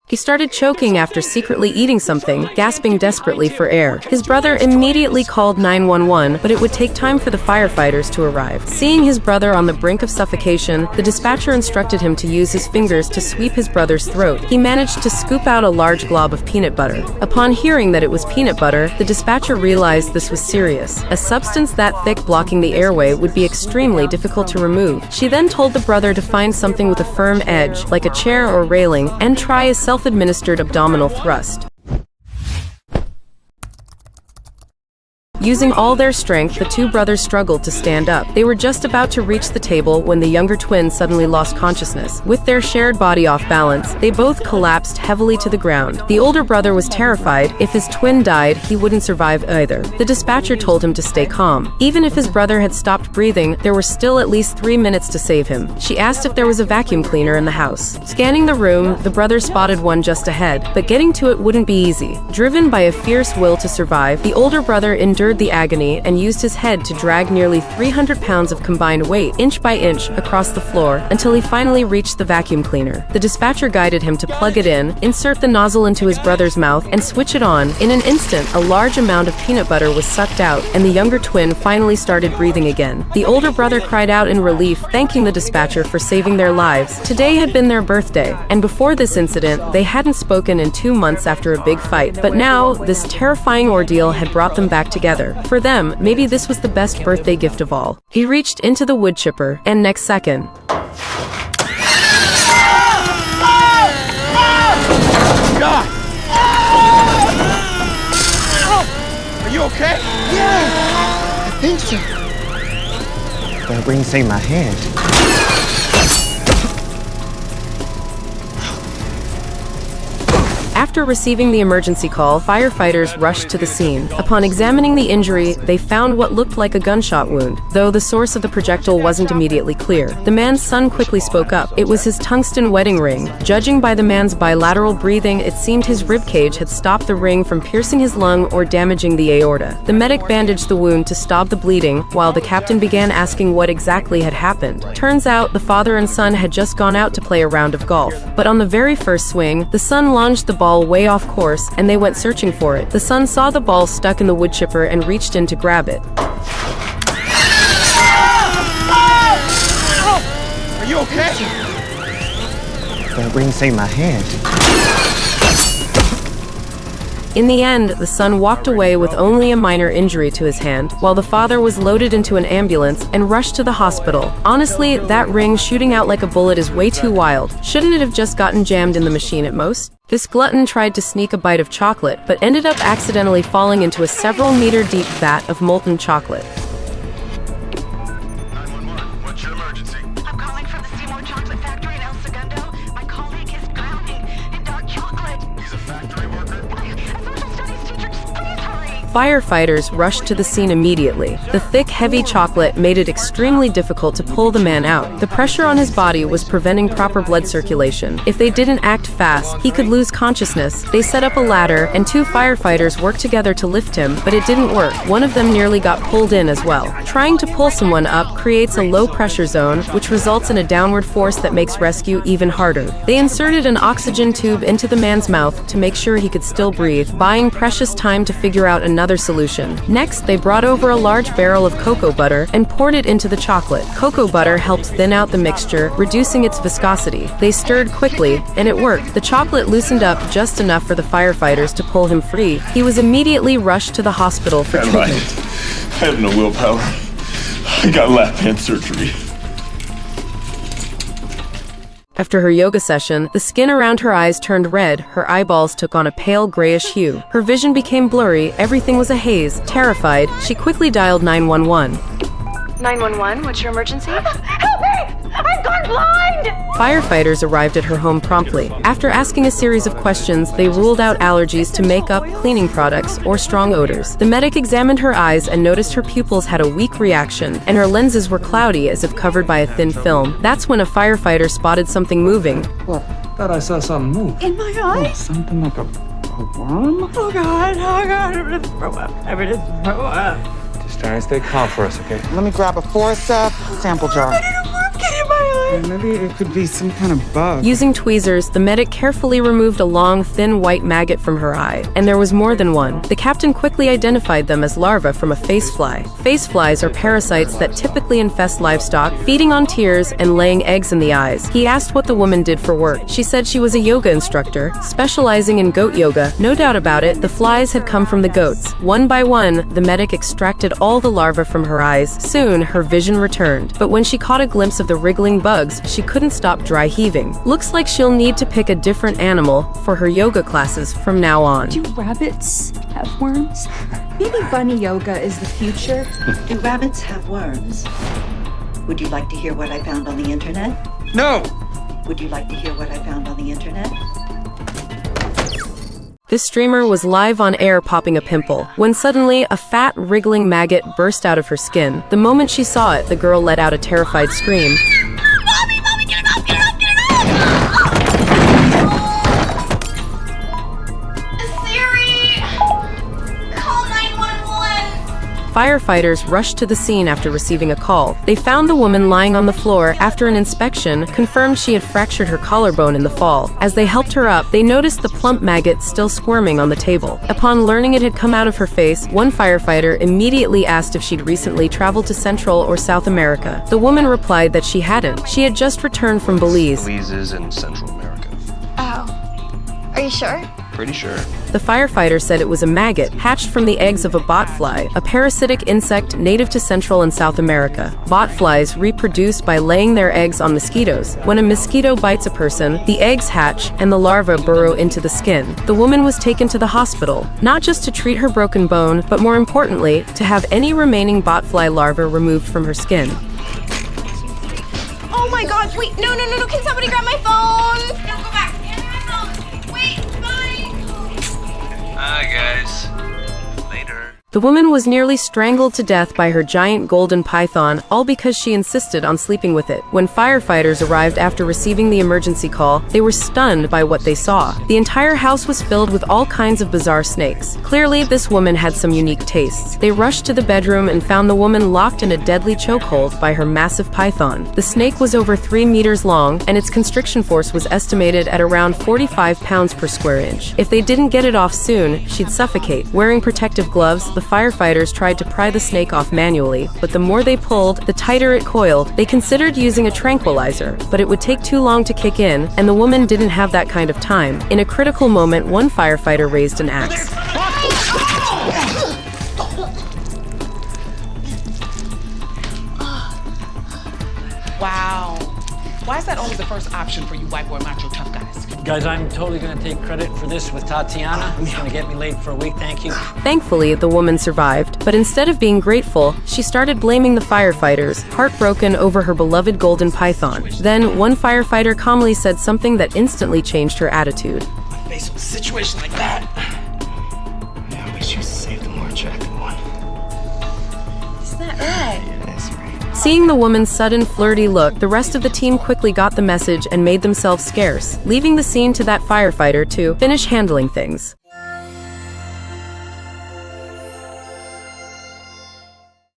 He started choking after secretly eating something, gasping desperately for air. His brother immediately called 911, but it would take time for the firefighters to arrive. Seeing his brother on the brink of suffocation, the dispatcher instructed him to use his fingers to sweep his brother's throat. He managed to scoop out a large glob of peanut butter. Upon hearing that it was peanut butter, the dispatcher realized this was serious. A substance that thick blocking the airway would be extremely difficult to remove. She then told the brother to find something with a firm edge, like a chair or railing, and try a self-administered abdominal thrust. Using all their strength, the two brothers struggled to stand up. They were just about to reach the table when the younger twin suddenly lost consciousness. With their shared body off balance, they both collapsed heavily to the ground. The older brother was terrified. If his twin died, he wouldn't survive either. The dispatcher told him to stay calm. Even if his brother had stopped breathing, there were still at least 3 minutes to save him. She asked if there was a vacuum cleaner in the house. Scanning the room, the brothers spotted one just ahead, but getting to it wouldn't be easy. Driven by a fierce will to survive, the older brother endured the agony and used his head to drag nearly 300 pounds of combined weight, inch by inch, across the floor until he finally reached the vacuum cleaner. The dispatcher guided him to plug it in, insert the nozzle into his brother's mouth, and switch it on. In an instant, a large amount of peanut butter was sucked out, and the younger twin finally started breathing again. The older brother cried out in relief, thanking the dispatcher for saving their lives. Today had been their birthday, and before this incident, they hadn't spoken in 2 months after a big fight. But now, this terrifying ordeal had brought them back together. For them, maybe this was the best birthday gift of all. He reached into the wood chipper, and next second, God! Are you okay? Yeah, I think so. That ring saved my hand. After receiving the emergency call, firefighters rushed to the scene. Upon examining the injury, they found what looked like a gunshot wound, though the source of the projectile wasn't immediately clear. The man's son quickly spoke up. It was his tungsten wedding ring. Judging by the man's bilateral breathing, it seemed his ribcage had stopped the ring from piercing his lung or damaging the aorta. The medic bandaged the wound to stop the bleeding, while the captain began asking what exactly had happened. Turns out, the father and son had just gone out to play a round of golf. But on the very first swing, the son launched the ball way off course, and they went searching for it. The son saw the ball stuck in the wood chipper and reached in to grab it. Are you okay? That ring saved my hand. In the end, the son walked away with only a minor injury to his hand, while the father was loaded into an ambulance and rushed to the hospital. Honestly, that ring shooting out like a bullet is way too wild. Shouldn't it have just gotten jammed in the machine at most? This glutton tried to sneak a bite of chocolate, but ended up accidentally falling into a several-meter-deep vat of molten chocolate. 911, what's your emergency? I'm calling from the Seymour Chocolate Factory in El Segundo. My colleague is drowning in dark chocolate. He's a factory worker? A social studies teacher, just please hurry. Firefighters rushed to the scene immediately. The thick, heavy chocolate made it extremely difficult to pull the man out. The pressure on his body was preventing proper blood circulation. If they didn't act fast, he could lose consciousness. They set up a ladder, and 2 firefighters worked together to lift him, but it didn't work. One of them nearly got pulled in as well. Trying to pull someone up creates a low-pressure zone, which results in a downward force that makes rescue even harder. They inserted an oxygen tube into the man's mouth to make sure he could still breathe, buying precious time to figure out another solution. Next, they brought over a large barrel of cocoa butter and poured it into the chocolate. Cocoa butter helps thin out the mixture, reducing its viscosity. They stirred quickly, and it worked. The chocolate loosened up just enough for the firefighters to pull him free. He was immediately rushed to the hospital for treatment. I have no willpower. I got lap band surgery. After her yoga session, the skin around her eyes turned red, her eyeballs took on a pale grayish hue. Her vision became blurry, everything was a haze. Terrified, she quickly dialed 911. 911, what's your emergency? Help me! I've gone blind! Firefighters arrived at her home promptly. After asking a series of questions, they ruled out allergies to makeup, cleaning products, or strong odors. The medic examined her eyes and noticed her pupils had a weak reaction, and her lenses were cloudy as if covered by a thin film. That's when a firefighter spotted something moving. What? Thought I saw something move. In my eye? Something like a worm? Oh God, I'm gonna throw up. I'm gonna throw up. Just try and stay calm for us, okay? Let me grab a forceps sample jar. Get in my eye. Maybe it could be some kind of bug. Using tweezers, the medic carefully removed a long, thin white maggot from her eye, and there was more than one. The captain quickly identified them as larvae from a facefly. Faceflies are parasites that typically infest livestock, feeding on tears and laying eggs in the eyes. He asked what the woman did for work. She said she was a yoga instructor, specializing in goat yoga. No doubt about it, the flies had come from the goats. One by one, the medic extracted all the larvae from her eyes. Soon, her vision returned, but when she caught a glimpse of the wriggling bugs, she couldn't stop dry heaving. Looks like she'll need to pick a different animal for her yoga classes from now on. Do rabbits have worms? Maybe bunny yoga is the future. Do rabbits have worms? Would you like to hear what I found on the internet? No! Would you like to hear what I found on the internet? This streamer was live on air popping a pimple, when suddenly a fat, wriggling maggot burst out of her skin. The moment she saw it, the girl let out a terrified scream. Mommy, Mommy, get it off, get it off, get it off! Siri! Call 911! Firefighters rushed to the scene after receiving a call. They found the woman lying on the floor. After an inspection, confirmed she had fractured her collarbone in the fall. As they helped her up, they noticed the plump maggot still squirming on the table. Upon learning it had come out of her face, one firefighter immediately asked if she'd recently traveled to Central or South America. The woman replied that she hadn't. She had just returned from Belize. Belize is in Central America. Oh. Are you sure? Pretty sure. The firefighter said it was a maggot hatched from the eggs of a botfly, a parasitic insect native to Central and South America. Botflies reproduce by laying their eggs on mosquitoes. When a mosquito bites a person, the eggs hatch and the larvae burrow into the skin. The woman was taken to the hospital, not just to treat her broken bone, but more importantly, to have any remaining botfly larvae removed from her skin. Oh my god, wait, no, can somebody grab my phone? No, go back. Hand me my phone. Wait, bye. Hi, guys. Later. The woman was nearly strangled to death by her giant golden python, all because she insisted on sleeping with it. When firefighters arrived after receiving the emergency call, they were stunned by what they saw. The entire house was filled with all kinds of bizarre snakes. Clearly, this woman had some unique tastes. They rushed to the bedroom and found the woman locked in a deadly chokehold by her massive python. The snake was over 3 meters long, and its constriction force was estimated at around 45 pounds per square inch. If they didn't get it off soon, she'd suffocate. Wearing protective gloves, the firefighters tried to pry the snake off manually, but the more they pulled, the tighter it coiled. They considered using a tranquilizer, but it would take too long to kick in, and the woman didn't have that kind of time. In a critical moment, one firefighter raised an axe. Wow. Why is that always the first option for you white boy macho tough guys? Guys, I'm totally gonna take credit for this with Tatiana. Who's gonna get me laid for a week, thank you. Thankfully, the woman survived, but instead of being grateful, she started blaming the firefighters, heartbroken over her beloved golden python. Then, one firefighter calmly said something that instantly changed her attitude. Faced with a situation like that. Yeah, I wish you saved the more attractive one. Isn't that right? Yeah, that's right. Seeing the woman's sudden flirty look, the rest of the team quickly got the message and made themselves scarce, leaving the scene to that firefighter to finish handling things.